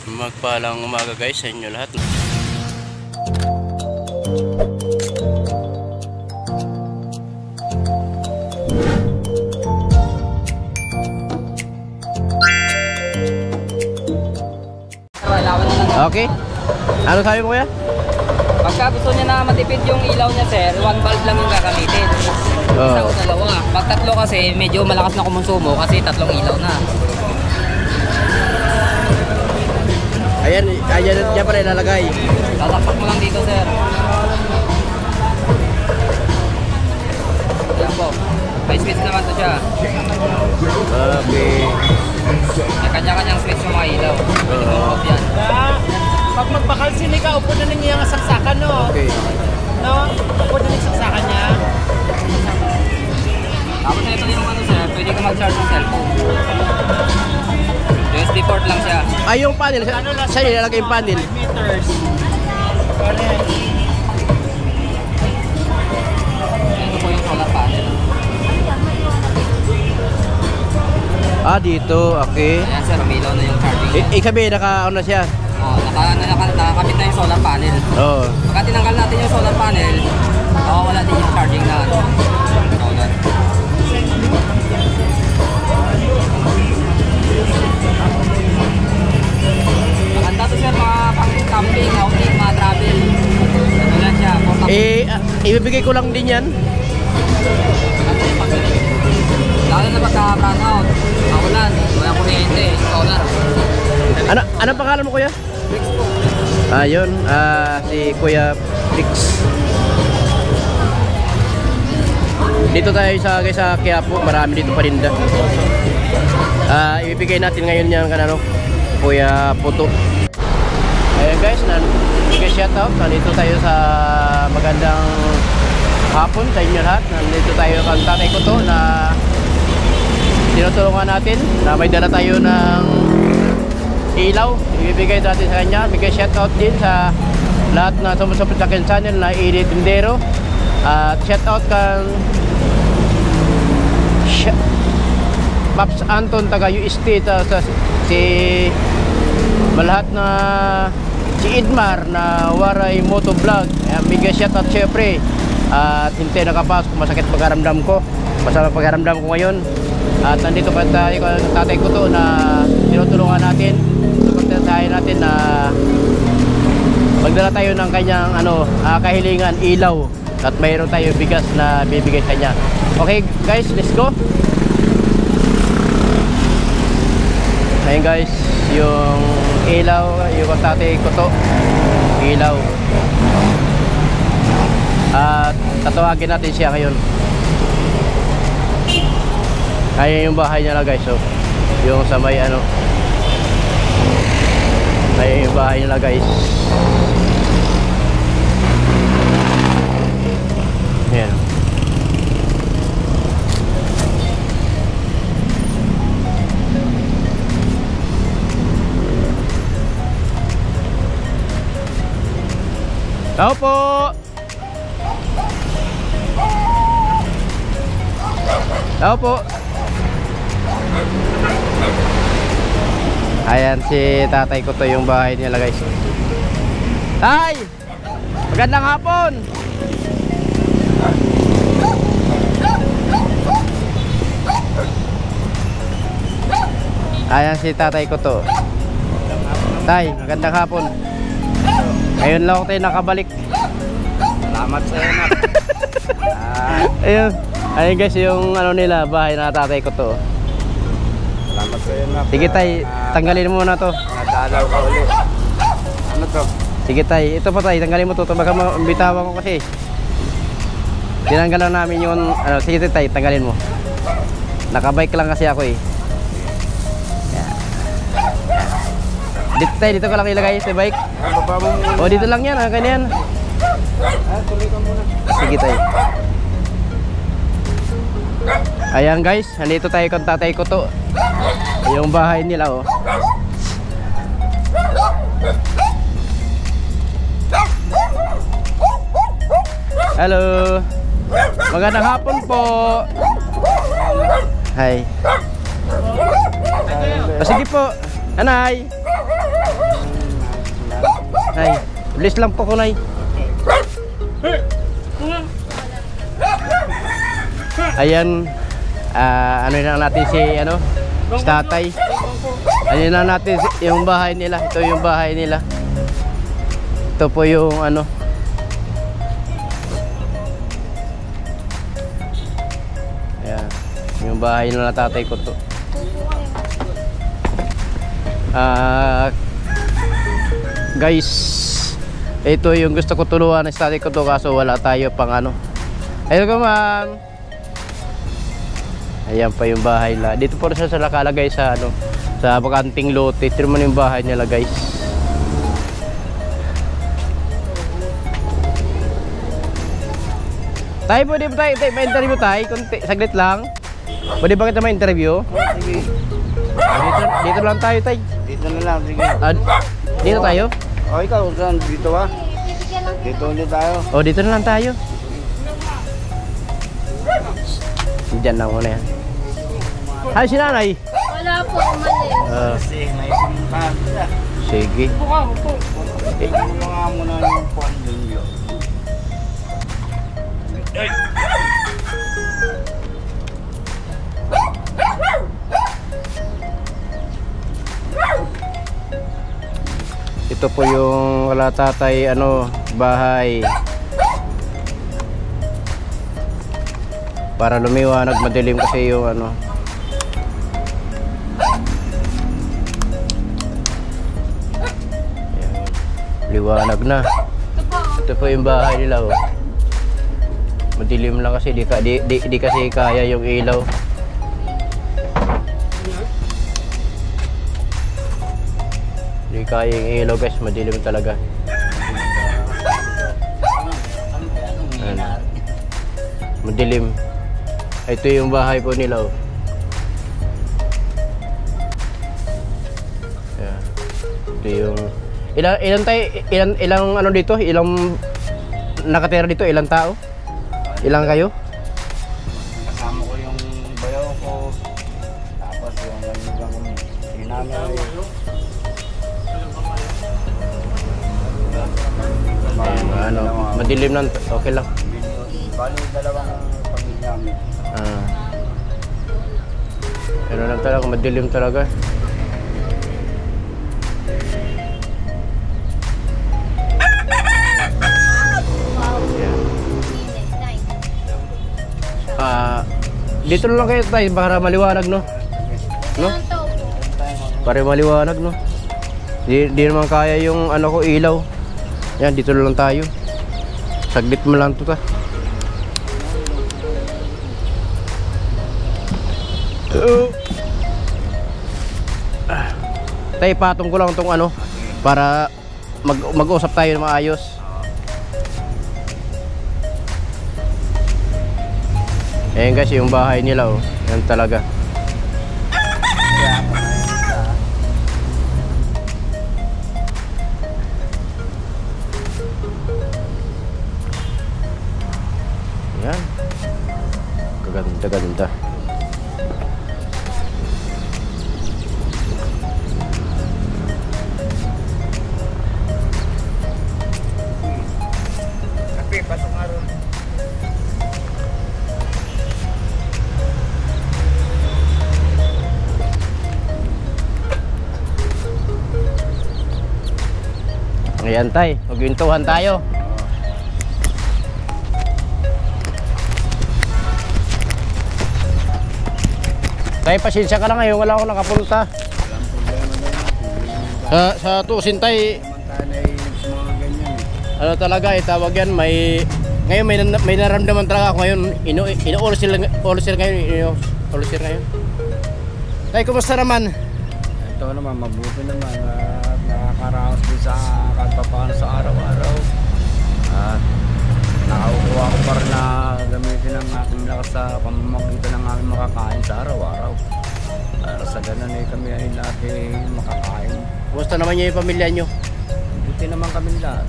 Magpalang umaga guys sa inyo lahat. Okay. Ano sabi mo kuya? Pagka gusto niya na matipid yung ilaw niya sir, 1 bulb lang yung gagamitin. Isa o dalawa. Pag tatlo kasi medyo malakas na kumonsumo kasi tatlong ilaw na. Ayan dyan pa rin lalagay. Tatakpak mo lang dito sir. Ayan po. May switch naman to siya. Okay. May kanya-kanyang switch yung mga ilaw. Off yan. Pag magpakalsin ka, upo na niya yung saksakan, no? Okay. No? Upo na yung saksakan niya. Tapos ito yung ano sir, pwede ka mag-charge ng cellphone. USB port lang siya. Ay, yung panel. Saan nilalagay yung panel? 5 meters. Ito po yung solar panel. Ah, dito. Okay. Ayan sir, umilaw na yung charging niya. Sabihin, naka-on na siya. Nakakabit na yung solar panel. Oo. Pagka tinanggal natin yung solar panel, nakawala din yung charging na solar. Maganda to sir, mga pang-camping, outing, mga travel. Natulan siya. Ibibigay ko lang din yan. Lalo na pagka-brown out, maulan, walang kuryente, solar. Ano pangalan mo kuya? Fix po. Ayun, si Kuya Fix. Dito tayo sa Quiapo, marami dito paninda. Ibibigay natin ngayon yan kanano, Kuya Puto. Ayan guys, shoutout. Nandito tayo sa magandang hapon sa inyo lahat. Nandito tayo kang tatay ko to na tinutulungan natin na may dala tayo ng ilaw. Ibibigay natin sa kanya. Bigay shoutout din sa lahat na sumusuport sa akin channel na Edit Tindero. At shoutout kan Paps Anton taga UST, si malahat na si Idmar na Waray Moto Vlog. Bigay shoutout syempre. At hindi nakapasok, masakit pagkaramdam ko. Masama pagkaramdam ko ngayon. At nandito pa tayo, tatay ko to na tinutulungan natin. Suportahan natin na magdala tayo ng kanyang kahilingan, ilaw. At mayroon tayo bigas na bibigay sa kanya. Okay guys, let's go. Ayun guys, yung ilaw, yung tatay ko to. Ilaw. At tatawagin natin siya ngayon. Ayan yung bahay niya lang guys, so yung sa may ayan yung bahay niya lang guys. Ayan. Tao po. Tao po. Ayan si tatay ko to, yung bahay nila guys. Tay! Magandang hapon! Ayan si tatay ko to. Tay, magandang hapon. Ngayon lang ako tayo nakabalik. Salamat sa iyo. Ayun. Ayun guys yung nila, bahay na tatay ko to. Salamat sa iyo na. Sige tay, tanggalin mo na to. Nadalaw ka ulit. Ano to? Sige tay, ito pa tay, tanggalin mo to. Baka bitawan ko kasi. Tinanggalan namin yung sige tay, tanggalin mo. Nakabike lang kasi ako eh. Dito tay, dito ka lang ilagay sa bike. O dito lang yan, ganyan. Tuloy ka muna. Sige tay. Ayan guys, nandito tayo kung tatay ko to. Yung bahay nila oh. Hello. Magandang hapon po. Hi. O sige po. Anay. Nay, please lang po ko, Nay. Ayan, ano na natin si si tatay. Ano na natin yung bahay nila. Ito yung bahay nila. Ito po yung ayan, yung bahay nila tatay ko to. Guys, ito yung gusto ko tulungan ng tatay ko to, kaso wala tayo pang Ayun ko, ma'am. Ayan pa yung bahay nila. Dito po siya nakalagay sa sa bakanting lote. Ito naman yung bahay nila, guys. Tayo, pwede ba tayo ma-interview tayo? Saglit lang. Pwede ba kita ma-interview? Sige. Dito lang tayo, tay. Dito na lang, sige. Dito tayo? O, ikaw, saan? Dito ba? Dito ulit tayo. O, dito na lang tayo. Diyan lang muna yan. Ay, si nanay. Wala po, umalis. Kasi may pumuntahan sila. Sige. Tingnan mo nga muna yung phone dun yun. Ito po yung wala tatay bahay. Para lumiwanag, madilim kasi yung Ayan. Liwanag na. Ito po yung bahay nila, oh. Madilim lang kasi di kasi kaya yung ilaw. Di kaya yung ilaw, guys, madilim talaga. Ayan. Madilim. Ito yung bahay po nila, oh. Ayan. Ito yung ilang dito? Ilang nakatira dito? Ilang tao? Ilang kayo? Kasama ko yung bayaw ko. Tapos yung sinanay. Madilim lang. Okay lang. Bali, dalawang pamilya namin. Ano lang talaga, madilim talaga. Dito na lang kayo tayo para maliwanag, no? Para maliwanag, no? Di naman kaya yung ko ilaw. Yan, dito na lang tayo. Saglit mo lang to ta. Tay, patong ko lang tong para mag-usap tayo ng maayos. Ayan guys, yung bahay nila, oh. Yan talaga. Yan. Kaganda-ganda. Kape, patong araw. Ayan tay, magwintuhan tayo. Tay, pasensya ka lang ngayon, wala ako nakapunta. Sa tusin tay, talaga tawag yan, ngayon may naramdaman talaga ako ngayon. Ino-ulcer ngayon, ino-ulcer ngayon. Tay, kumusta naman? Ito naman, mabuti naman. Nakakaraos din sa kahit paano sa araw-araw. At nakakuha ko pa rin na gamitin ang aking lakas sa pamamagitan ng aming makakain sa araw-araw. Para sa ganun kami ay natin makakain. Kumusta naman niyo yung pamilya nyo? Buti naman kami lahat.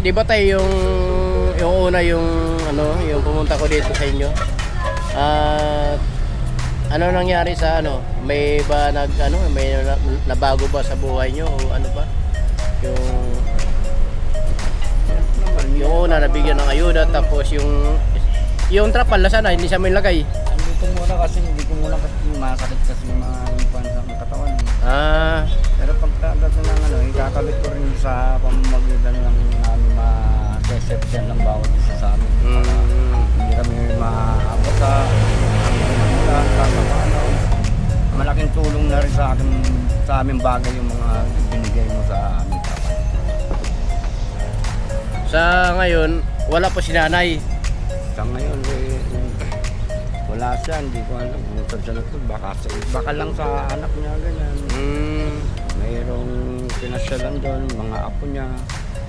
Di ba tayo yung una yung pumunta ko dito sa inyo? At ano nangyari sa ano? May ba nabago ba sa buhay nyo o ano ba? Yung una nabigyan ng ayuda, tapos yung trapal na sana hindi siya may lagay. Hindi ko muna kasi masakit kasi yung mga impan sa katawan. Pero pagkagato ng ikakabit ko rin sa pamamagitan ng ma-set yan ng bawat isa sa amin. Hindi kami maabasa, malaking tulong na rin sa aming bagay yung mga binigay mo sa amin. Sa ngayon, wala po si nanay. Sa ngayon, wala siya, hindi ko alam kung saan siya nagtulog. Baka lang sa anak niya, ganyan. Mayroong pinasyalan doon, mga apo niya.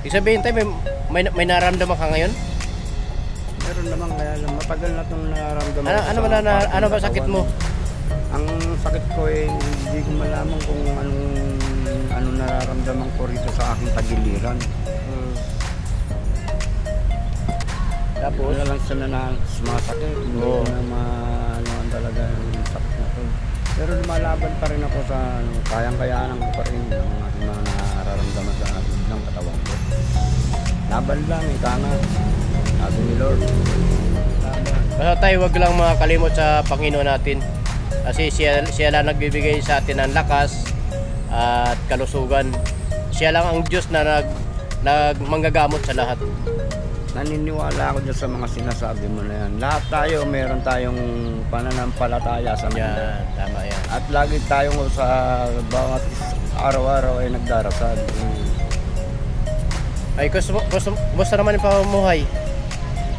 Ibig sabihin tayo, may naramdaman ka ngayon? Meron naman, kaya lang matagal na itong nararamdaman. Ano ba sakit mo? Ang sakit ko hindi ko malaman kung ano nararamdaman ko rito sa aking tagiliran. Tapos? Wala lang siya na sumasakit. Hindi ko na maanoan talaga yung sakit na to. Pero lumalaban pa rin ako sa kayang-kayaanan ko pa rin yung aking mga nararamdaman sa akin ng katawan ko. Laban lang, ika nga. Sabi ni Lord. Basta tayo wag lang makalimot sa Panginoon natin. Kasi siya lang nagbibigay sa atin ng lakas at kalusugan. Siya lang ang Diyos na nagmanggagamot sa lahat. Naniniwala ako dyan sa mga sinasabi mo na yan. Lahat tayo, meron tayong pananampalataya sa Kanya. Yan, tama yan. At lagi tayong sa bawat araw-araw ay nagdarasal. Ay, gusto naman yung pamumuhay.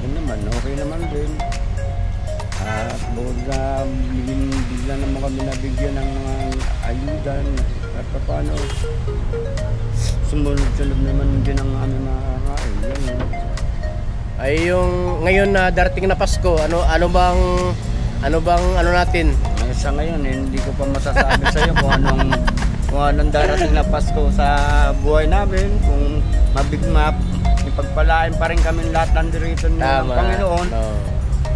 Yun naman, okay naman din. At bigla naman kami nabigyan ng mga ayudan at paano sumunod-sunod naman din ang aming mga kain. Ay yung ngayon na darating na Pasko, ano bang natin? Sa ngayon hindi ko pa masasabi sa iyo kung anong darating na Pasko sa buhay namin, kung mabigmap, ipagpalain pa rin kami lahat nandirito ng Panginoon.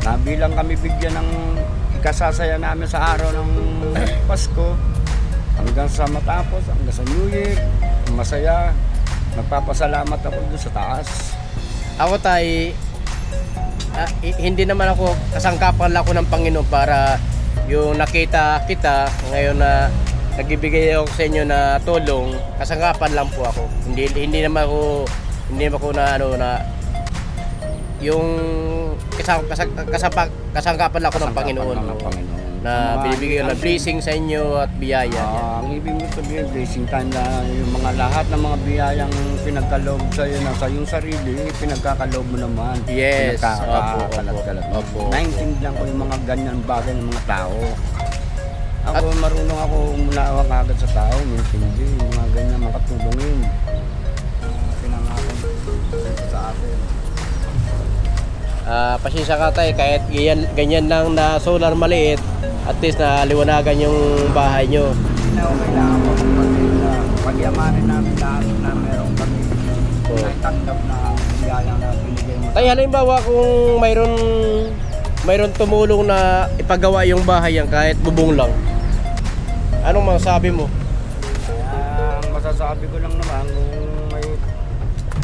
Nabilang kami bigyan ng ikasasaya namin sa araw ng Pasko hanggang sa matapos, hanggang sa New Year, masaya. Nagpapasalamat ako doon sa taas. Ako hindi naman ako kasangkapan lang ako ng Panginoon para yung nakita kita ngayon na nagbibigay ako sa inyo na tulong, kasangkapan lang po ako. Hindi naman ako na yung kasangkapan lang ako ng Panginoon. Na binibigay ng blessing sa inyo at biyaya. Ang ibig mo sabihin, blessing time na yung mga lahat ng mga biyayang pinagkaloob sa iyo na sa iyong sarili, pinagkakaloob mo naman. Yes. Opo. Naintindihan ko yung mga ganyan bagay ng mga tao. Ako marunong ako umulawak agad sa tao, mintindi, yung mga ganyan makatulungin. Pinangakon sa akin. Pasensya ka tayo, kahit ganyan lang na solar maliit, at least na liwanagan yung bahay nyo. Kailangan ko pagyamanin namin lahat na meron kami naitanggap na biyaya na binigay mo. Tayo halimbawa kung mayroon tumulong na ipagawa yung bahay yan kahit bubong lang, anong masasabi mo? Ang masasabi ko lang naman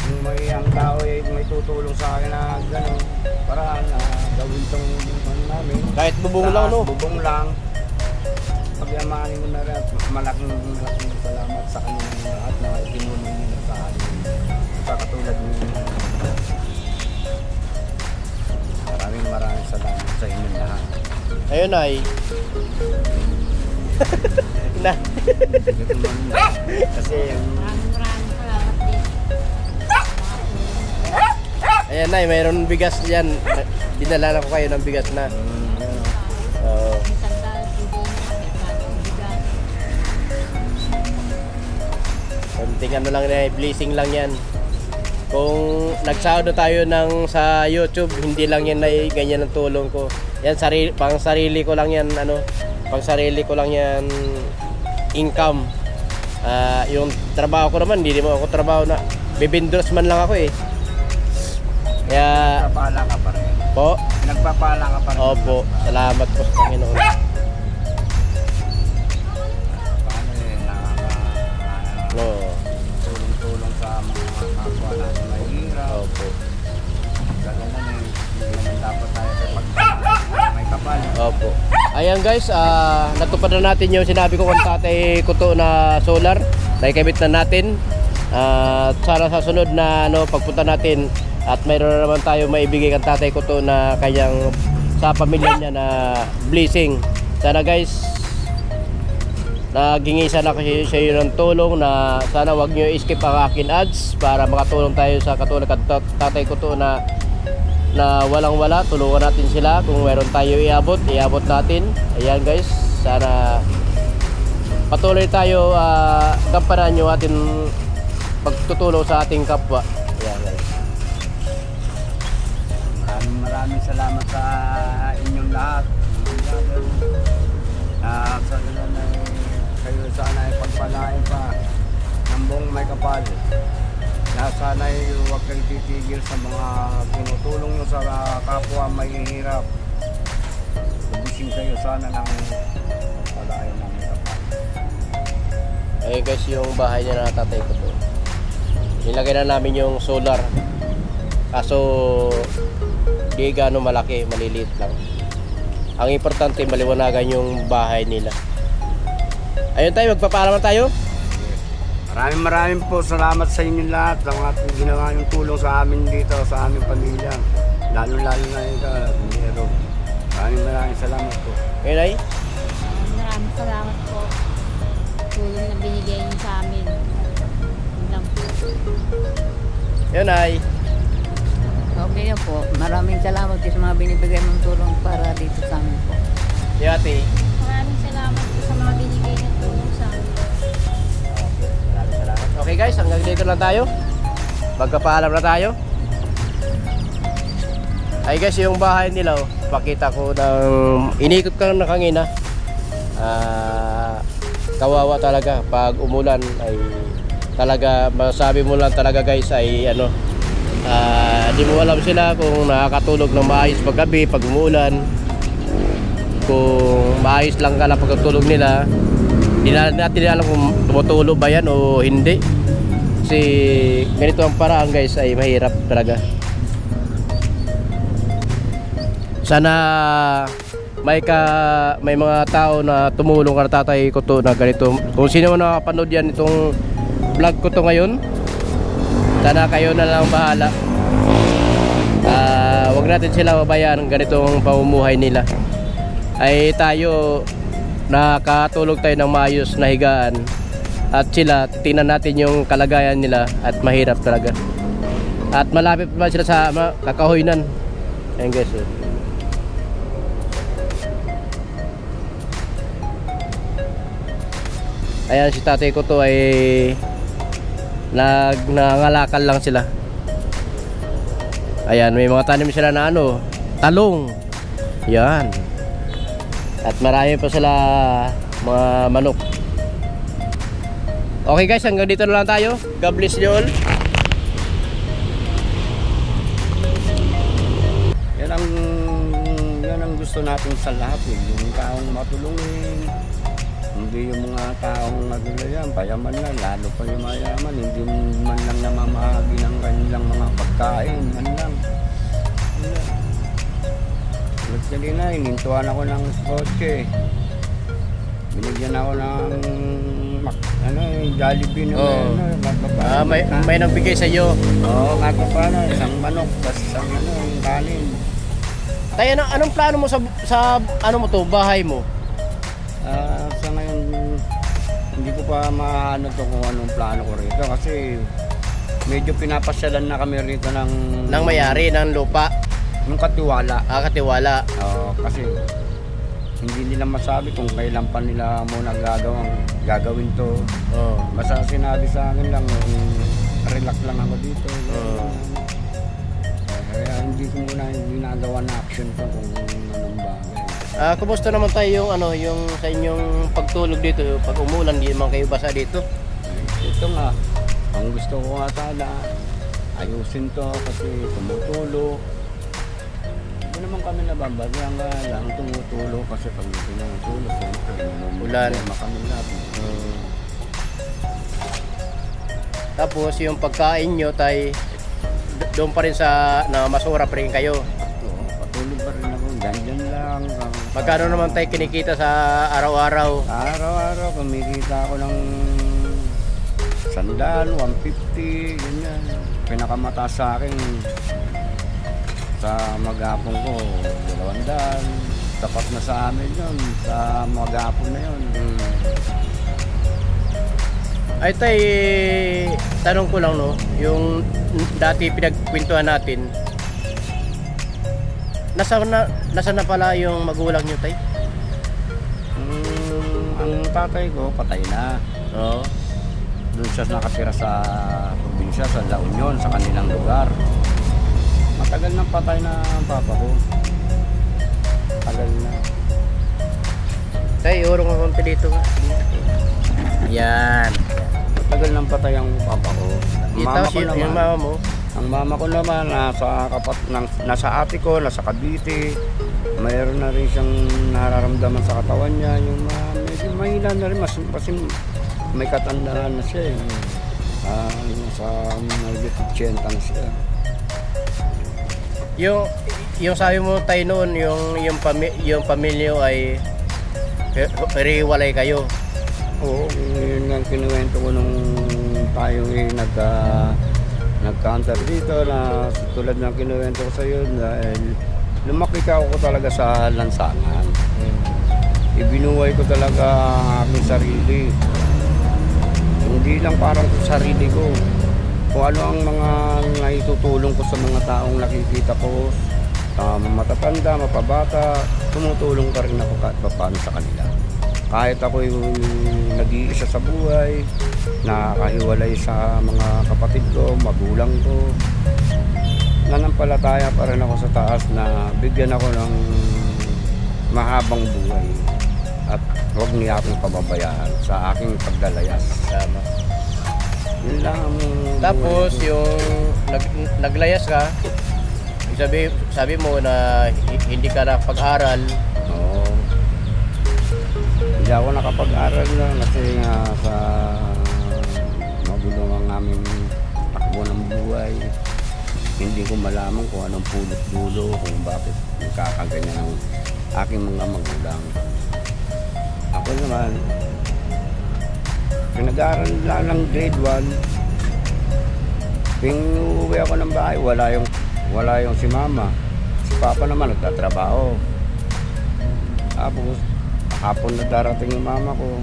kung may ang tao may tutulong sa akin na gano'n para gawin itong namin. Kahit bubong lang, no? Bubong lang. Pagyamanin ko na rin at malaking salamat sa kanyang lahat na itinulong nila sa akin. Sa katulad ninyo. Maraming salamat sa inyo lahat. Ayun ay. Na. Kasi ayan na, mayroon bigas dyan. Dinala na ko kayo ng bigas na. Konting ano lang na, blessing lang yan. Kung nagsahod na tayo sa YouTube, hindi lang yan na ganyan ang tulong ko. Yan, pang sarili ko lang yan, pang sarili ko lang yan income. Yung trabaho ko naman, hindi naman ako trabaho na bibindros man lang ako eh. Kaya nagpapala ka pa rin. Po? Nagpapala ka pa rin. Opo, salamat po sa Panginoon. Ayan guys, natupad na natin yung sinabi ko kung Tatay Kuto na solar. Naikabit na natin. At sana sa sunod na pagpunta natin at mayroon na naman tayo maibigay kang Tatay Kuto na kanyang sa pamilya niya na blessing. Sana guys, nagingi sana kasi sa iyo ng tulong na sana wag nyo i-skip ang akin ads para makatulong tayo sa katulad ng Tatay Kuto na walang wala. Tulungan natin sila kung meron tayo iabot natin. Ayan guys, sana patuloy tayo gampanan nyo atin pagtutulong sa ating kapwa. Ayan guys, Maraming salamat sa inyong lahat. Sa ganun ay kayo sana ay pagpalain pa ng buong may kapal. Na sana ay huwag kang titigil sa mga tinutulong nyo sa kapwa may hirap. Lubusing kayo sana ng pagpalain ng may kapal. ayun guys, yung bahay niya na Tatay Kuto, nilagay na namin yung solar, kaso di gaano malaki, maliliit lang. Ang importante maliwanagan yung bahay nila. Ayun tayo, magpapaalam tayo. Maraming po salamat sa inyo lahat sa mga ginawa yung tulong sa amin dito, sa aming pamilya. Lalo na ito, Mero. Maraming salamat po. Ayun ay, Maraming salamat po. Tulong na binigay niyo sa amin. Yun lang po. ayun ay. Okay na po. Maraming salamat sa mga binibigay mong tulong para dito sa amin po. Si ate. Maraming salamat po sa mga binigay niyo tulong sa amin. Salamat. Okay guys, hanggang dito lang tayo. Magpapaalam na tayo. Ay guys, yung bahay nila, pakita ko ng inikot ko na kanina. Kawawa talaga pag umulan ay talaga, masabi mo lang talaga guys ay di mo alam sila kung nakakatulog ng maayos paggabi pag umulan, kung maayos lang ka lang pagkatulog nila. Hindi natin alam kung tumutulog ba yan o hindi, kasi ganito ang paraan guys ay mahirap talaga. Sana may mga tao na tumulong ka na Tatay Kuto na ganito. Kung sino man nakapanood yan itong vlog ko to ngayon, sana kayo na lang bahala. Wag natin sila babayan ng ganitong pamumuhay nila. Ay tayo nakatulog tayo ng maayos na higaan, at sila tingnan natin yung kalagayan nila at mahirap talaga. At malapit pa sila sa kakahoynan. Ayun guys. Ayan, si Tatay Kuto ay nangangalakal lang sila. Ayan, may mga tanim sila na talong. Yan. At marami pa sila mga manok. Okay guys, hanggang dito na lang tayo. God bless you all. Yan ang gusto natin sa lahat yung taong matulungin. Hindi yung mga taong nagulayan, payaman lang, lalo pa yung mayaman, hindi man lang namamahagi ng kanilang mga pagkain, man lang. Actually na, inintuan ako ng kotse. Binigyan ako ng Jollibee na may nagbigay sa iyo. Oo, kakapana, isang manok, tapos isang yung kanin. Tayo, anong plano mo sa bahay mo? Sa ngayon, hindi ko pa maano to kung anong plano ko rito kasi medyo pinapasyalan na kami rito ng may-ari ng lupa. Yung katiwala. Katiwala. Kasi hindi nila masabi kung kailan pa nila muna gagawin to. Basta sinabi sa akin lang, relax lang ako dito. Kaya hindi ko muna ginagawa na action to kung anong bagay. Kumusta naman tayo yung sa inyong pagtulog dito? Pag umulan, di naman kayo basa dito? Ito nga, ang gusto ko nga sana, ayusin to kasi tumutulo. Hindi naman kami nababagyan nga lang tumutulo kasi pag tumutulo, siyempre, ulan. Kami natin. Tapos yung pagkain nyo doon pa rin na masura pa rin kayo. Patuloy pa rin ako. Ganyan lang. Magkano naman tayo kinikita sa araw-araw? Araw-araw kumikita ako ng 100, 150, ganyan. Pinakamataas sa akin sa maghapon ko, 200. Tapat na sa amin yun, sa maghapon na yun. Ay tay, tanong ko lang no, yung dati pinagkwentuhan natin, nasa na pala yung magulang nyo tay? Ang tatay ko patay na. Oo. Doon siya nakatira sa probinsya, sa La Union, sa kanilang lugar. Matagal nang patay na ang papa ko. Tagal na. Tay, urong ang konti dito nga. Yan. Matagal nang patay ang papa ko. Tapos yung mama mo? Ang mama ko naman nasa ate ko, nasa Cavite. Mayroon na rin siyang nararamdaman sa katawan niya. Yung medyo mahina na rin, mas may katandaan na siya eh. Sa may 80 na siya. Yung sabi mo tayo noon, yung pamilya ay riwalay kayo. Oo, yun ang kinuwento ko nung tayo nag-counter dito na tulad ng kinuwento ko sa iyo dahil lumaki ka ako talaga sa lansangan. Ibinuhay ko talaga ang aking sarili. Hindi lang parang sa sarili ko. Kung ano ang mga naitutulong ko sa mga taong nakikita ko, matatanda, mapabata, tumutulong ka rin ako kahit paano sa kanila. Kahit ako yung nag-iisa sa buhay, nakahiwalay sa mga kapatid ko, magulang ko, nanampalataya pa rin ako sa taas na bigyan ako ng mahabang buhay at huwag niya akong pababayaan sa aking paglalayas. Tama. Yun lang ang Tapos yung naglayas ka, sabi mo na hindi ka nakapag-aral. Oo. Hindi ako nakapag-aral na kasi nga sa magulo ang aming takbo ng buhay. Hindi ko malaman kung anong pulot dulo, kung bakit nagkakaganyan ng aking mga magulang. Ako naman, pinag-aaral lang ng grade 1. Ping uuwi ako ng bahay, wala yung si mama. Si papa naman nagtatrabaho. Tapos hapon na darating yung mama ko.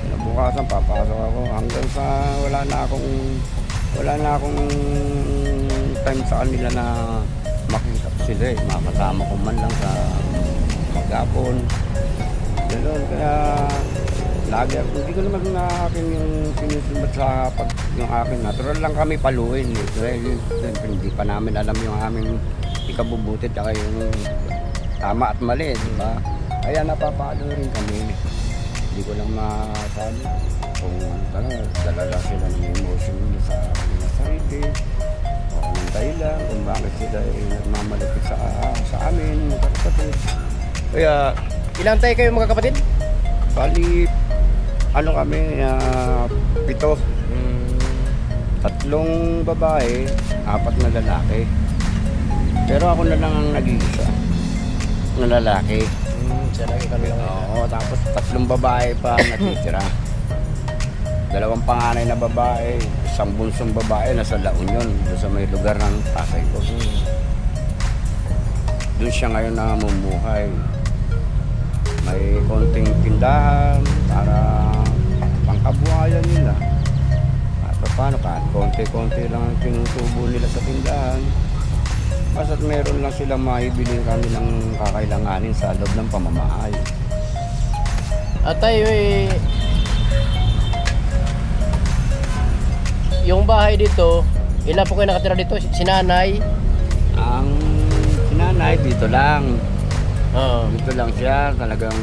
Kinabukasan papasok ako hanggang sa wala na akong time sa kanila na makita ko sila eh. Makasama ko man lang sa maghapon. Ganun, kaya lagi ako, hindi ko naman na akin yung sinusunod sa yung akin. Natural lang kami paluin. Hindi pa namin alam yung aming ikabubuti at yung tama at mali, di ba? Kaya napapalo rin kami. Hindi ko lang masabi kung dalala sila ng emotion sa sarili o anong dahilan kung bakit sila nagmamalapit sa amin, mga kapatid. Kaya, Ilan tayo kayo mga kapatid? bali, kami, 7. 3 babae, 4 na lalaki. Pero ako na lang ang nag-iisa na lalaki. Siya lagi kami lang. Oo, tapos 3 babae pa natitira. 2 panganay na babae, 1 bunsong babae nasa La Union, doon sa may lugar ng tatay ko. Doon siya ngayon namumuhay. May konting tindahan para pangkabuhayan nila. At paano kahit konti-konti lang ang tinutubo nila sa tindahan. Basta't meron lang silang maibili kami ng kakailanganin sa loob ng pamamahay. At tayo yung bahay dito, ilan po kayo nakatira dito? Sinanay? Ang sinanay dito lang. Oo. Dito lang siya, talagang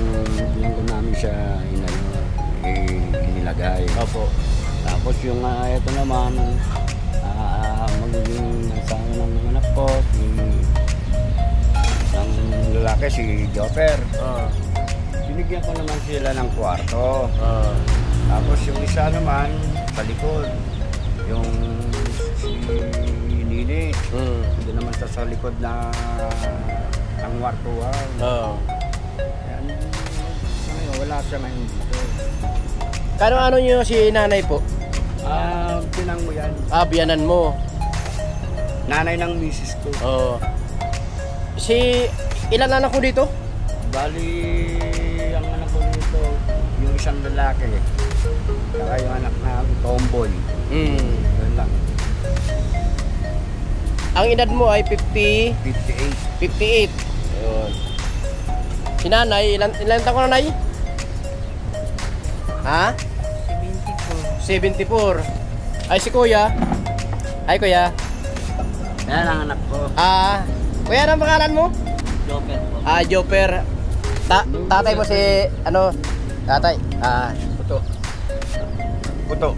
diyan ko namin siya inilagay. Opo. Tapos yung ito naman, magiging asawa ng mga anak ko, ng lalaki si Jopper. Binigyan ko naman sila ng kwarto. Tapos yung isa naman, sa likod, yung si Nini. Hindi naman sa likod na Ang wartuhan. Oo. Yan, ngayon, wala siya ngayon dito. Kano-ano nyo si nanay po? Pinang mo yan. Biyanan mo. Nanay ng misis ko. Oo. Ilan anak ko dito? Bali, ang anak ko dito, yung isang lalaki. Saka yung anak na tomboy. Yun lang. Ang edad mo ay 58. 58. Ayun. Si nanay, ilan taon ko nanay? Ha? 74. Ay si kuya? Ay kuya? Yan ang anak ko. Kuya, anong pangalan mo? Joker po. Joper. Tatay mo si, tatay? Puto. Puto.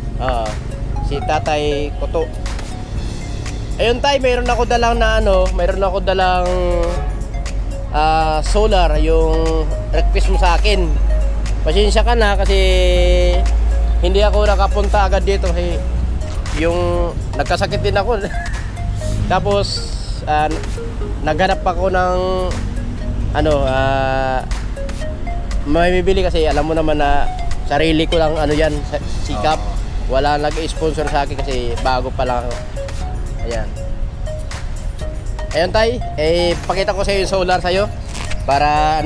Si tatay Kuto. Ayun tay, mayroon ako dalang solar, yung request mo sa akin. Pasensya ka na kasi hindi ako nakapunta agad dito kasi yung nagkasakit din ako. Tapos naghanap ako ng may bibili kasi alam mo naman na sarili ko lang yan, sikap. Wala nag-sponsor sa akin kasi bago pa lang ako. Ayan. Ayun tay, pakita ko sa iyo yung solar sa'yo para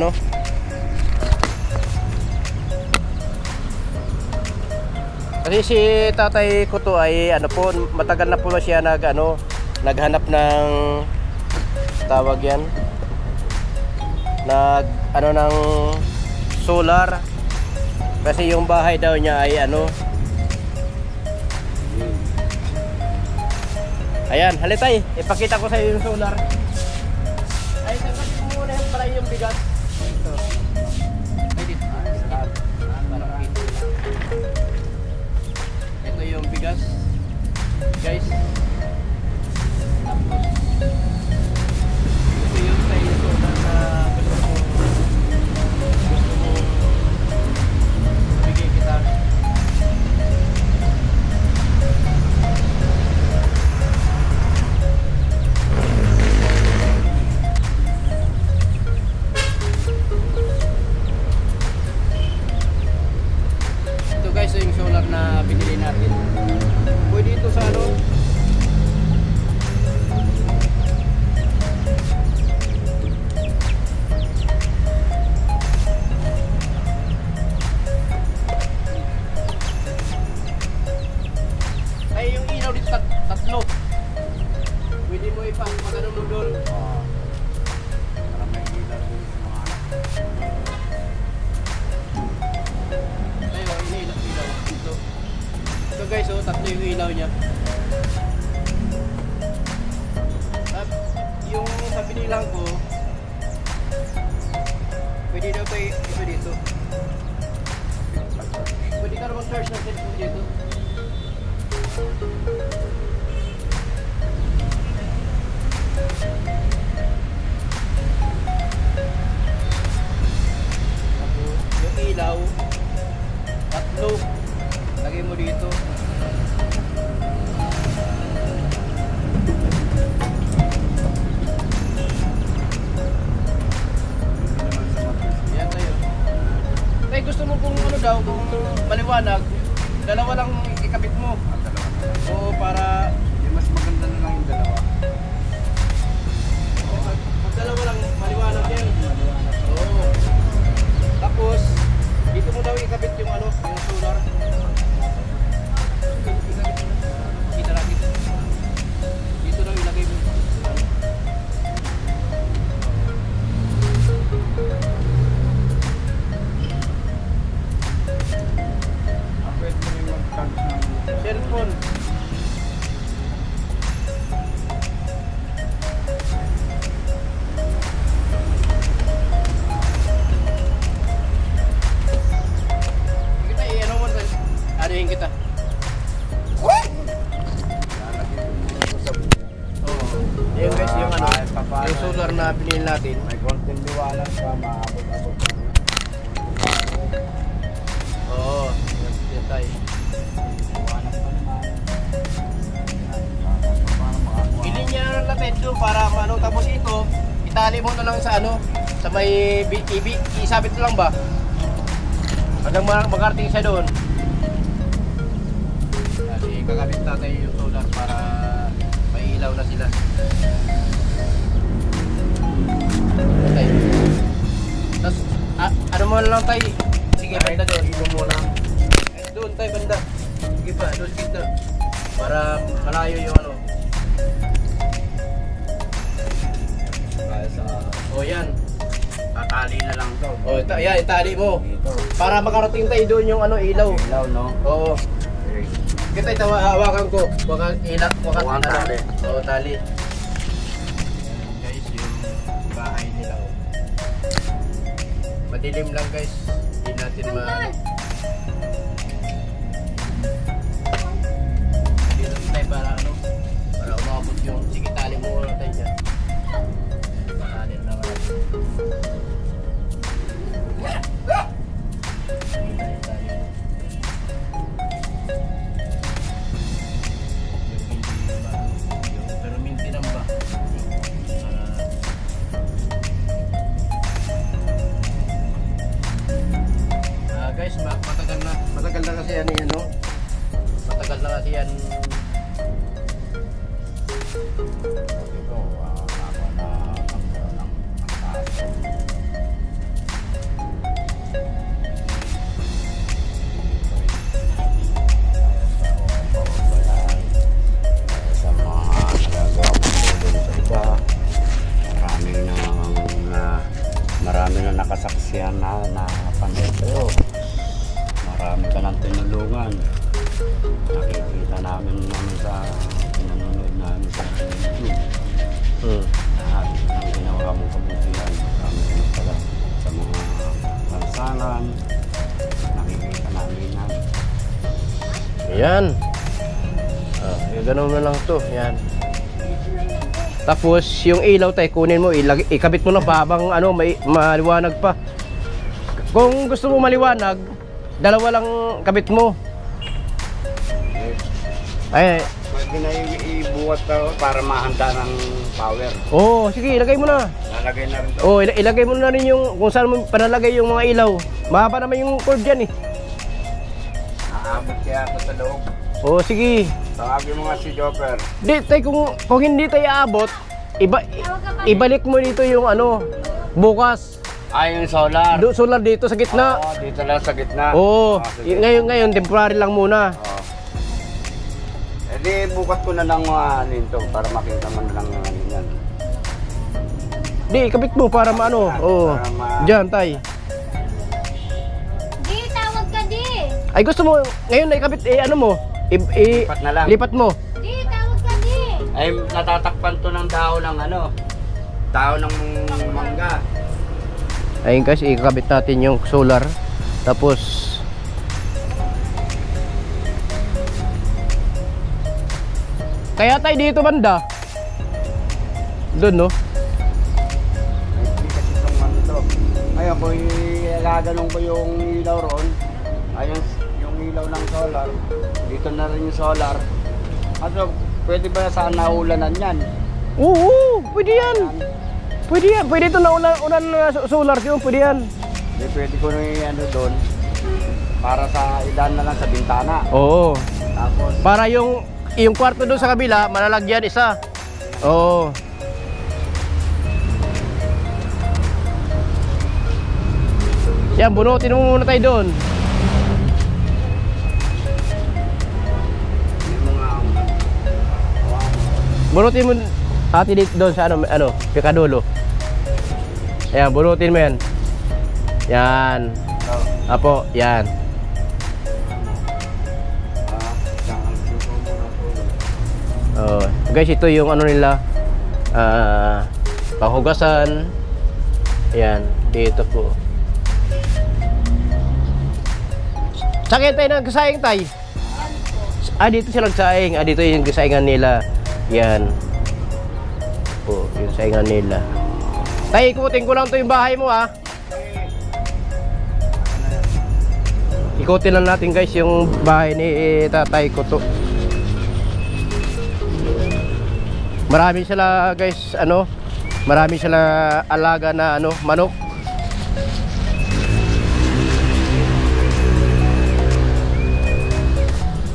kasi si tatay ko to ay matagal na po siya naghanap ng tawag yan ng solar kasi yung bahay daw niya ay ayan, halitay, ipakita ko sa iyo yung solar. Ay, sabi mo muna yung pala yung bigas. Ito. Ay, dito. Parang ito. Ito yung bigas. Guys. Tapos, ito yung tayo solar na gusto mo bigay kita. Guys, yung solar na binili natin. Pwede ito sa ay yung ilaw dito tatlo. Pwede mo ipapagano mo doon. Para may ilaw din sa mga anak. Ito guys, tatlo yung ilaw niya. Yung sa binilang ko, pwede daw tayo ito dito. Pwede ka naman search ng cellphone dito. Tapos yung ilaw, tatlo. Lagay mo dito. Yan tayo. Tay, gusto mo kung kung maliwanag, dalawa lang ikabit mo. O para Mas maganda na lang yung dalawa. pag dalawa lang maliwanag yan. Oo. Tapos dito mo daw ikabit yung yung solar. Kita natin. Dito daw ilagay mo. Pwede mo yung mag-charge ng Cellphone. Kita mo anuhin kita. Ayun guys, yung yung solar na binili natin. may konting liwanag pa, maabot-abot na. Oo, yan tayo. Liwanag pa naman. Para makakuha. Bilhin niya ng lapid doon para tapos ito itali mo na lang sa ano, sa may isabit mo lang ba? Hanggang makarating siya doon. Kasi kakabit natin yung solar para may ilaw na sila. Okay. Tapos, ano mo na lang tayo? Sige, banda doon. Ibo mo lang. Doon tayo, banda. Sige pa, doon kita. Para malayo yung ano. O yan. Tatali na lang to. O, yan, itali mo. Dito. Para makarating tayo doon yung ano, ilaw. Ilaw, no? Oo. Okay. Kita ito, hawakan ko. Wakan Huwag tali. Oo, tali. Guys, yung bahay nila. Oh. Madilim lang guys. Hindi natin dito tayo para ano? Para umabot yung sige, tali mo muna tayo dyan. Tali na naman. Pero minti lang ba? Guys, matagal na kasi yan yan, no? Matagal na kasi yan. Ito, ako na ng taso. Sa mga nagagawa ko doon sa iba, marami na nakasaksiyan na panito. Marami ka ng tinulungan. Nakikita namin sa pinanonood namin sa YouTube. Lahat ng ginawa mong kabutihan. Marami ka na pala sa mga lansangan. Nakikita namin yan. Ayan. Ganun na lang to. Yan. Tapos yung ilaw tayo kunin mo, ikabit mo na pa habang ano, maliwanag pa. Kung gusto mo maliwanag, dalawa lang kabit mo. Ay, Pwede na ibuhat para mahanda ng power. oh, sige, ilagay mo na. Lalagay na rin ito. Oh, ilagay mo na rin yung kung saan mo panalagay yung mga ilaw. Mahaba naman yung cord diyan eh. Aabot kaya ito sa loob. Oh, sige. Tawagin mo nga si Jopper. Di tayo kung hindi tayo aabot, ibalik mo dito yung ano, bukas. Yung solar. Solar dito sa gitna. Oo, dito lang sa gitna. Oo. Sige. Ngayon temporary lang muna. Oo. Di bukas ko na lang nito para makita mo na lang yung ano yan. Di, ikabit mo para maano. Oo. Diyan, tay. Di, tawag ka di. Ay, gusto mo, ngayon na ikabit, ano mo? Lipat na lang. Lipat mo. Di, tawag ka di. Ay, natatakpan to ng dahon ng ano. Dahon ng mangga. Ayun guys, ikabit natin yung solar. Tapos kaya tayo dito banda. Doon, no? Hindi kasi itong ano to. Ngayon, kung ilaganong ko yung ilaw ron, ayun, yung ilaw ng solar, dito na rin yung solar. Ano, pwede ba saan naulanan yan? Oo, pwede yan. Pwede yan. Pwede ito na unan na solar yun. Pwede yan. Hindi, pwede ko na yung ano doon. Para sa ilan na lang sa bintana. Oo. Tapos, Para yung kwarto doon sa kabila, malalagyan isa. Oo. Yan, bunutin mo muna tayo doon. yung mga Bunutin mo ati dito doon sa ano, pikadulo. Ayan, bunutin mo yan. Yan. Apo, yan. Oh, guys, ito yung ano nila. Panghugasan. Ayan, dito po. Saan tayo nagsaing tayo? Dito sila nagsaing. Dito yung kasaingan nila. Yan. Po, yung saingan nila. Tay, ikutin ko lang to yung bahay mo, ha. Ikutin lang natin guys yung bahay ni tatay ko to. Marami sila guys, ano, Marami sila alaga na ano, manok.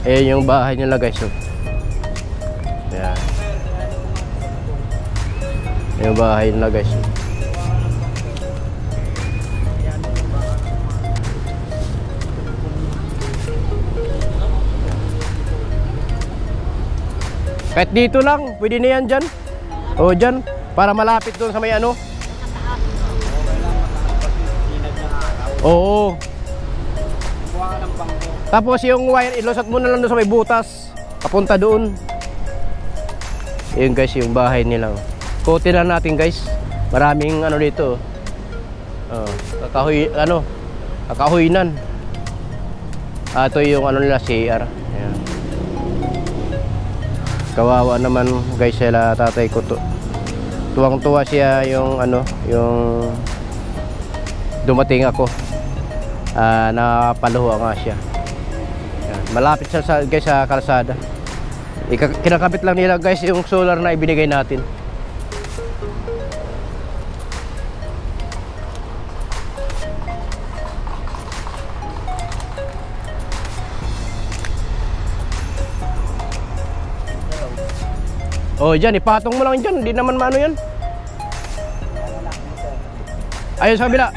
Ayan yung bahay nila guys. Oh. Ayan. Yung bahay nila guys. Kahit dito lang, pwede na yan dyan. O dyan, para malapit doon sa may ano. Oo. Tapos yung wire, ilosat mo na lang doon sa may butas. Papunta doon. Yun guys, yung bahay nila. Kote na natin guys. Maraming ano dito. Kakahoy, ano, kakahoynan. Ito yung ano nila, CR. Ayan. Kawawa naman guys sila tatay ko to. Tuwang-tuwa siya yung ano, yung dumating ako. Napaluha nga siya. Yan. Malapit siya sa, guys sa kalsada. Kinakabit lang nila guys yung solar na ibinigay natin. Oh, dyan, ipatong mo lang dyan. Hindi naman maano yan. Ayun sa kabila.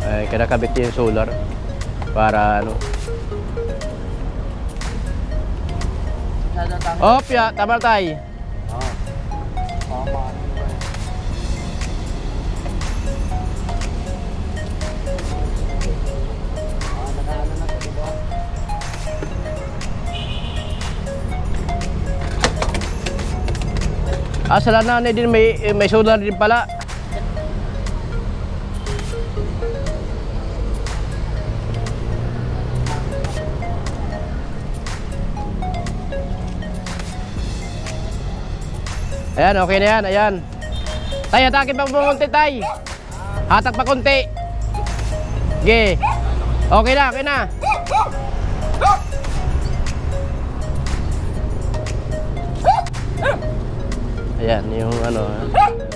Ay, kinakabit yung solar. Para ano. Op, ya, tama tayo. Sa lananay din may solar din pala. Ayan, okay na yan, ayan. Tay, hatakin pa konti, tay. Hatak pa konti. Sige. Okay na, okay na. Ayan, yung ano,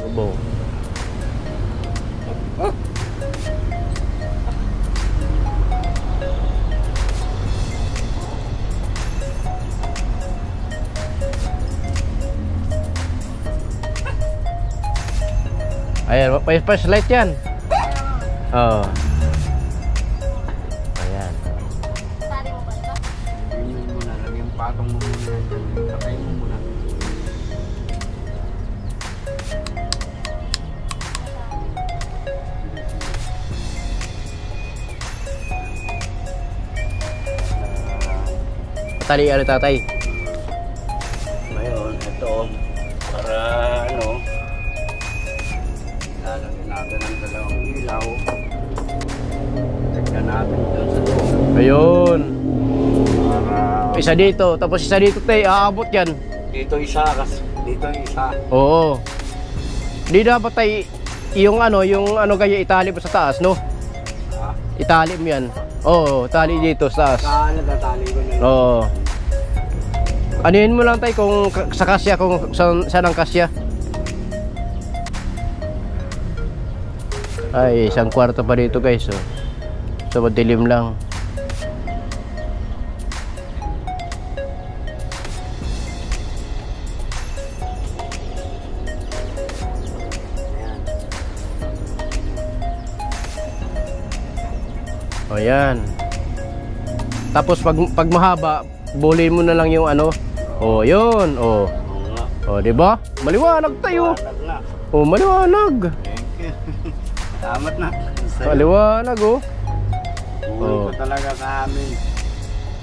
bubong. Ayan, may flashlight yan. Oo. Ayan. Sari mo ba ito? Yun muna, lagyan yung patong mo muna. Patay mo muna. Tali ano tatay? Ngayon, ito, para ano, lalagyan natin ang dalawang ilaw. Tignan natin doon sa loob. Ayun. Para Isa dito, tapos isa dito tay, aabot yan. dito isa, dito isa. Oo. Hindi dapat tay, yung ano kaya itali mo sa taas, no? Ha? Itali mo yan. Oo, tali dito sa taas. Natatali ko na yun. Oo. Anuhin mo lang tay kung sa kasya, kung saan ang kasya. Ay, isang kwarto pa dito guys, oh. So madilim lang. O yan. Tapos pag mahaba, bulin mo na lang yung ano. O yun, o. Oo nga. O, di ba? Maliwanag tayo. Maliwanag na. O, maliwanag. Thank you. Salamat na. Maliwanag, o. Ulo ko talaga sa amin.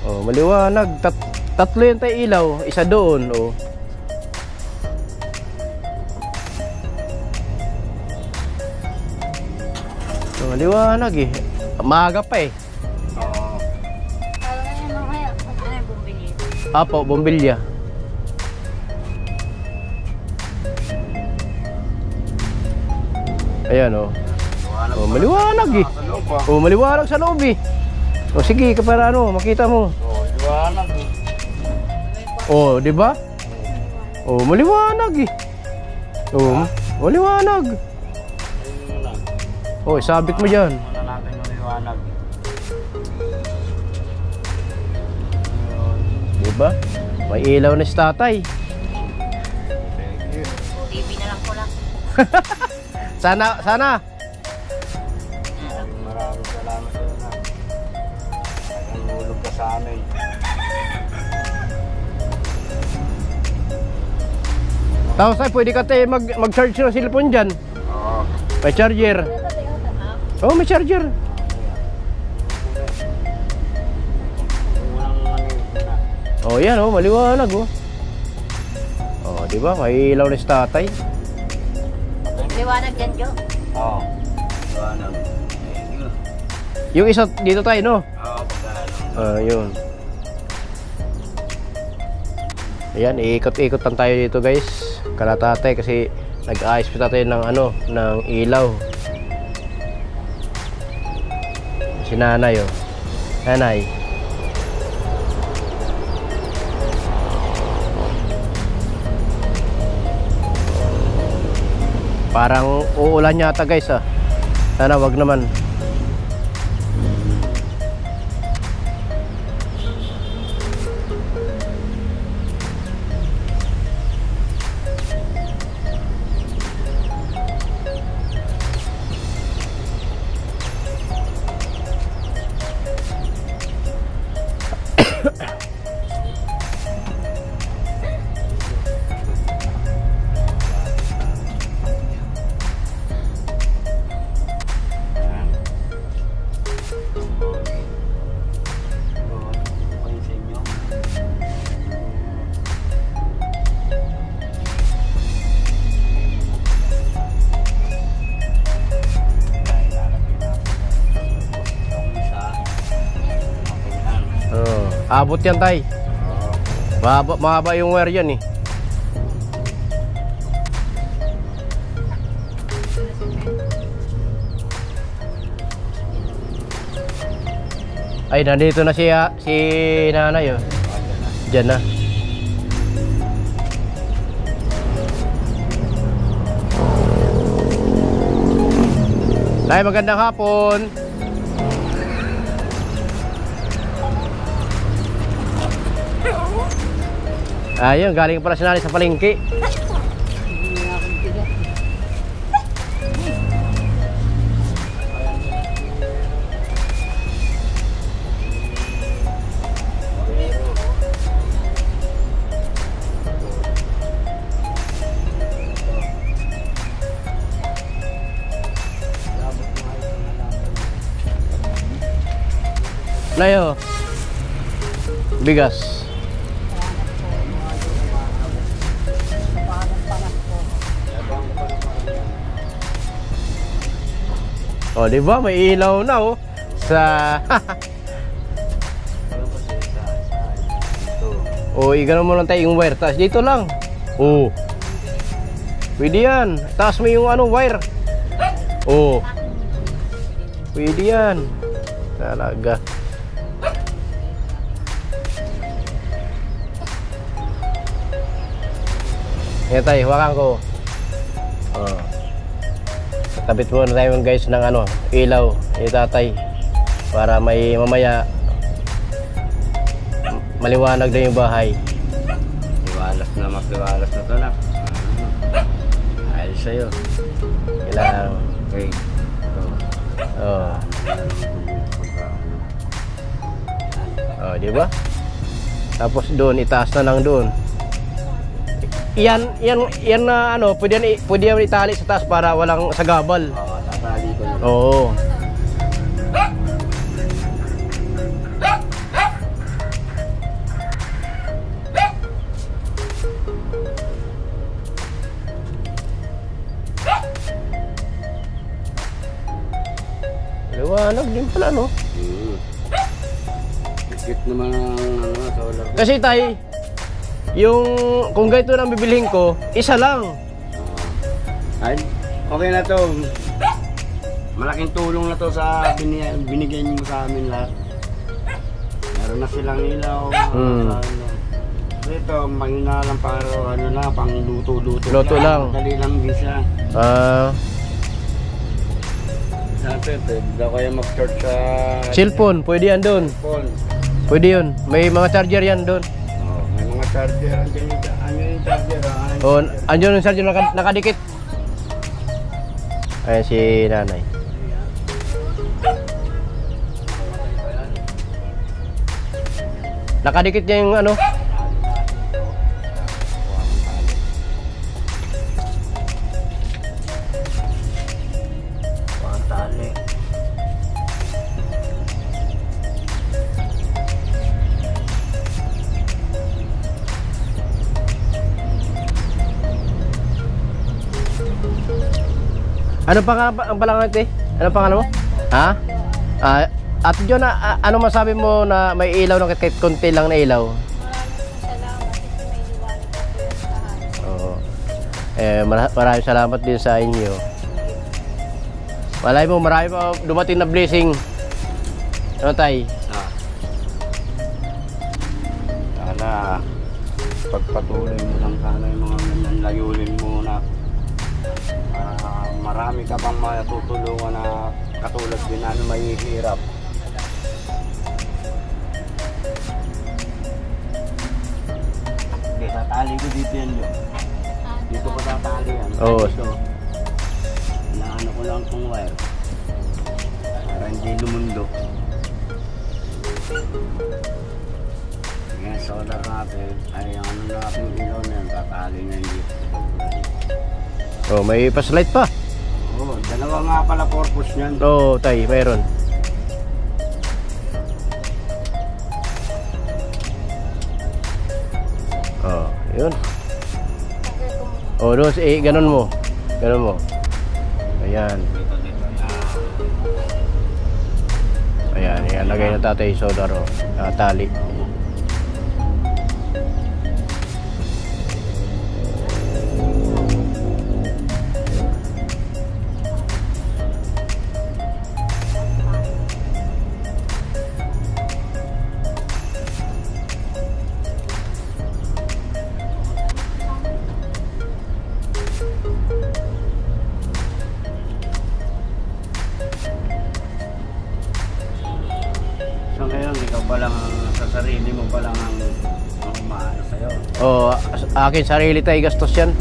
O, maliwanag. Tatlo yung tayo ilaw. Isa doon, o. O, maliwanag eh. Maaga pa eh. Oo. Kala nga yung mamaya kung ano yung bumili. Apo, bombilya. Ayan, o. O, maliwanag eh. Sa loob ah. O, maliwanag sa loob eh. O, sige, para ano, makita mo. Oo, liwanag. O, di ba? Oh, maliwanag eh. Oh, maliwanag. Ayun lang. Oh, sabit mo dyan. Muna natin maliwanag. Diba? May ilaw na si tatay. Thank you. TV na lang ko lang. Sana. Maraming salamat sa iyo na. Nagulog ka sa amin. Tapos ay, pwede ka tayo mag-charge ng cellphone dyan. Oo. May charger. Oh, may charger. Unang na. Oh, yan oh, maliwanag oh. Oh, di ba? May ilaw na si tatay. Liwanag dyan, Jo. Oo. Liwanag. Thank you. Yung isa dito tayo, no? Oo, pagkaano. Yun. Ayan, iikot-ikot lang tayo dito, guys. Kala tatay kasi nag-ayos pa tayo ng ano, ng ilaw. Si nanay oh. Nanay. Parang uulan yata, guys ah. Sana wag naman. Abot yan tay. Mahaba yung wire yan eh. Ay, nandito na si nanay oh. Diyan na. Nay, magandang hapon. Ayun, galing pala si nanay sa palengke. Layo. Bigas. Oh, di ba? May ilaw na oh. Sa oh, igano mo lang tayo yung wire. Taas dito lang. Oh. Pwede yan. Taas mo yung ano, wire. Oh. Pwede yan. Talaga. Yan tayo, hawakan ko. Oh. Tabit muna tayo guys ng ano, ilaw ni tatay para may mamaya maliwanag na yung bahay. Liwalas na, magliwalas na to na. Ayos sa'yo. Kailangan. Okay. Oh. Oh, di ba? Tapos doon, itaas na lang doon. Yan na ano, pwede yan itali sa taas para walang sagabal. Oo, tatali ko na. Oo. Liwanag din pala, no? Cute naman ang ano, solar. Kasi tayo, yung kung ganito lang bibilhin ko, isa lang. Ay, okay na to. Malaking tulong na to sa binigay niyo sa amin lahat. Meron na silang ilaw. Ano. Dito, mahina lang para ano lang, pang luto-luto. Luto lang. Dali lang din siya. Sabi, pwede daw kaya mag-charge sa... Cellphone, pwede yan doon. Phone. Pwede yun. May mga charger yan doon. Oh, may mga charger. Andiyan yung charger. Oh, andyan yung charger nakadikit. Ayan si nanay. Nakadikit niya yung ano. Tali. Ano pa nga ang pangalan ito? Ano pangalan mo? Ha? At John, ano masabi mo na may ilaw na kahit konti lang na ilaw? Maraming salamat din sa inyo. Malay mo, marami pa dumating na blessing. Ano tay? Sana pagpatuloy mo lang sana yung mga ganyan, layunin mo na marami ka pang matutulungan na katulad din na mahihirap. Okay, tatali ko dito yan yun. Dito ko tatali yan. Oo. Dito, naano ko lang itong wire para hindi lumundo. Ngayon, solar natin ay ang ano natin ilaw na yan, tatali na yun dito. Oh, may flashlight pa. Oo, dalawa nga pala purpose niyan. Oo, tay, mayroon. Oh, yun. Oh, doon, ganun mo. Ganun mo. Ayan. Ayan, ayan. Lagay na tatay yung soldar, oh. Tali. So ngayon, ikaw pa lang sa sarili mo pa lang ang umaano sa'yo. Oh, akin sarili tayo gastos yan.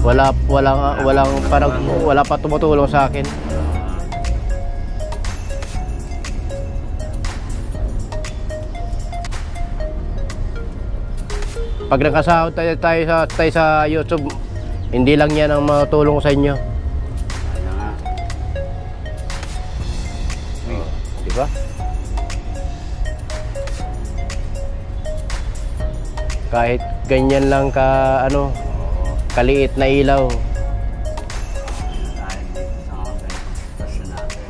Wala pa tumutulong sa akin. Pag nakasahod tayo sa YouTube, hindi lang yan ang matulong sa inyo. Ano nga. Oh, di ba? Kahit ganyan lang kaliit na ilaw. Dahil dito sa mga sitwasyon natin.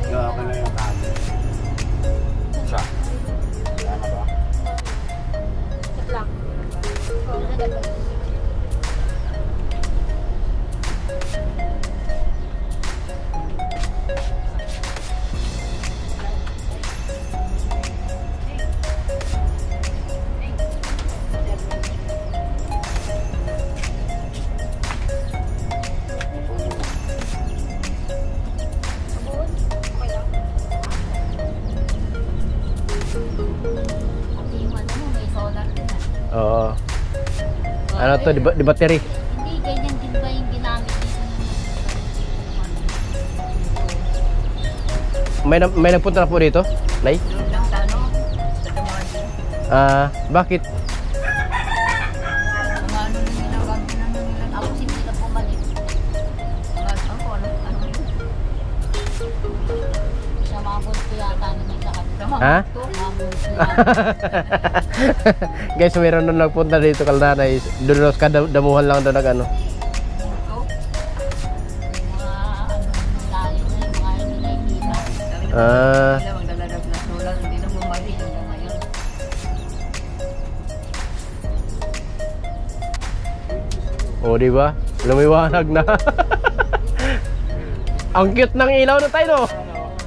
Okay na yung kami. Sa? Tama ba? Oo. Ano to, di battery? Hindi, ganyan din ba yung ginamit dito ng May nagpunta na po dito? Nay? Bakit? Ako hindi na bumalik. Sa mga bulto yata naman sa kanila. Ha? Guys, mayroon nung nagpunta dito kaldanay. Doon ka damuhan lang doon ano. Mga lalim na yung mga hindi nakikita. Ah, Sila magdalalag na solar, hindi na bumalik hanggang ngayon. o di ba? Lumiwanag na. Ang cute ng ilaw na tayo, no?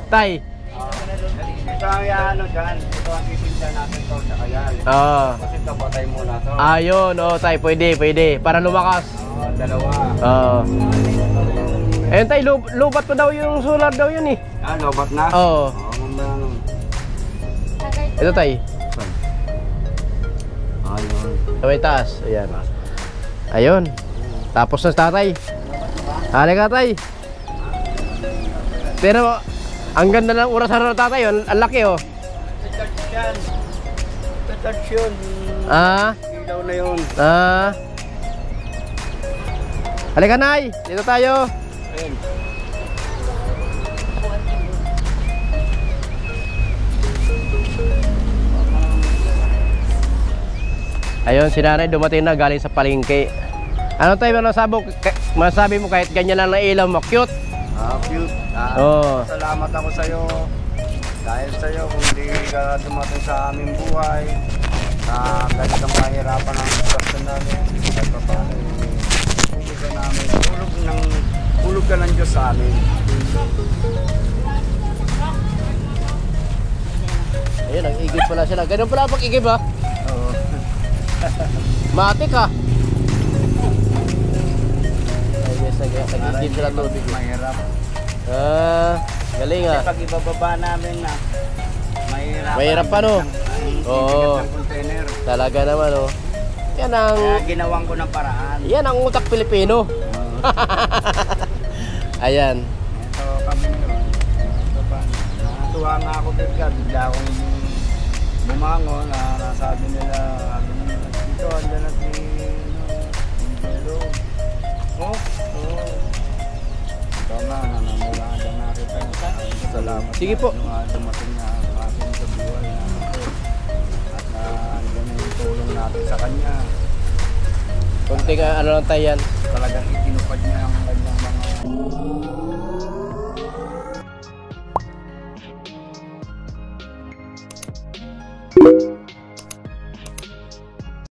Tay. Ito ang ano dyan. Ito ang titinda natin to sa kayan. Ah. Kasi ito patay muna to. Ayun, oh, tay, pwede, pwede. Para lumakas. Oo, dalawa. Oo. Ayun, tay, lubat pa daw yung solar daw yun eh. Ah, lobat na? Oo. Mamaya. Ito, tay. Ayun. Sa may taas. Ayan. Ayun. Tapos na tatay. Halika, tay. Pero, ang ganda ng orasan ng tatay, oh. Ang laki, oh. Touch yan. Touch yun. Ah. Ilaw na yun. Ah. Halika, nay. Dito tayo. Ayun. Ayun, si nanay dumating na galing sa palengke. Ano tayo, masabi mo kahit ganyan lang na ilaw mo, cute? Ah, cute. Oo. Salamat ako sa'yo. Dahil sa'yo, kung hindi ka dumating sa aming buhay, na ganitong mahirapan ang sitwasyon namin, kahit pa paano, hulog ka namin. Hulog ka ng Diyos sa amin. Ayun, ang igib pala sila. Ganun pala ang pag-igib, ha? Oo. Matik, ha? Ay, yes, nag-igib sila tubig. Mahirap. Ah, galing, ha? Kasi pag ibababa namin na, mahirap. Mahirap pa, no? Oo. Ng container. Talaga naman, oh. Yan ang... Kaya ginawan ko ng paraan. Yan ang utak Pilipino. Ayan. Ito kami ngayon. Ito pa. Natuwa nga ako bigla. Bigla akong bumangon na nasabi nila. Dito, andyan na si Ingelo. Oh? Oo. Ito nga, nanamulada na kita. Salamat. Sige po. Na dumating na atin sa buhay natin. At na andyan na yung tulong natin sa kanya. Kunting ano lang tayo yan. Talagang itinupad niya ang kanyang mga